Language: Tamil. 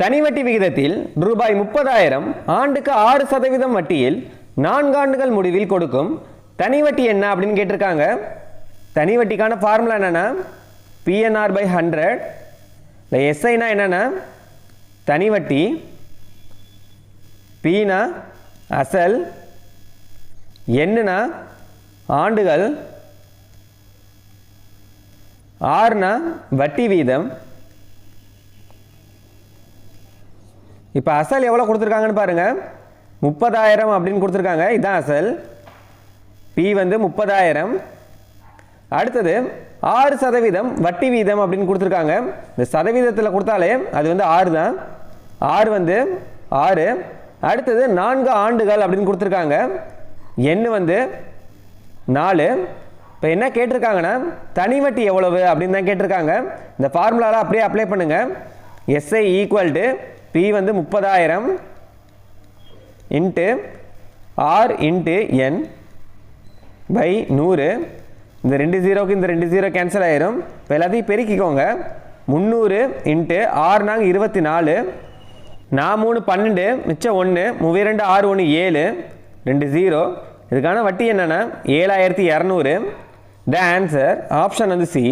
தனி வட்டி விகிதத்தில் ரூபாய் 30,000 ஆண்டுக்கு 6% வட்டியில் 4 ஆண்டுகள் முடிவில் கொடுக்கும் தனி வட்டி என்ன அப்படின்னு கேட்டிருக்காங்க. தனி வட்டிக்கான ஃபார்முலா என்னன்னா PNR/100. இந்த எஸ்ஐனா என்னன்னா தனி வட்டி, பீனா அசல், என்னன்னா ஆண்டுகள், ஆர்னா வட்டி வீதம். இப்போ அசல் எவ்வளோ கொடுத்துருக்காங்கன்னு பாருங்க, 30,000 அப்படின்னு கொடுத்துருக்காங்க. இதுதான் அசல். பி வந்து 30,000. அடுத்தது 6% வட்டி வீதம் அப்படின்னு கொடுத்துருக்காங்க. இந்த சதவீதத்தில் கொடுத்தாலே அது வந்து 6 தான். 6 வந்து 6. அடுத்தது 4 ஆண்டுகள் அப்படின்னு கொடுத்துருக்காங்க. எண் வந்து 4. இப்போ என்ன கேட்டிருக்காங்கன்னா தனி வட்டி எவ்வளவு அப்படின்னு தான் கேட்டிருக்காங்க. இந்த ஃபார்முலாவில் அப்படியே அப்ளை பண்ணுங்க. எஸ்ஐ ஈக்குவல் டு பி வந்து 30,000 into R into N by 100. இந்த 2 0க்கு இந்த 2 0 கேன்சல் ஆயிரும். இப்போ எல்லாத்தையும் பெருக்கிக்கோங்க. 300 இன்ட்டு ஆறு நாங்கள் 24, நான் 3 12, மிச்சம் 1, 32 6 1 7, 2 0. இதுக்கான வட்டி என்னன்னா 7,200. த ஆன்சர் ஆப்ஷன் வந்து சி.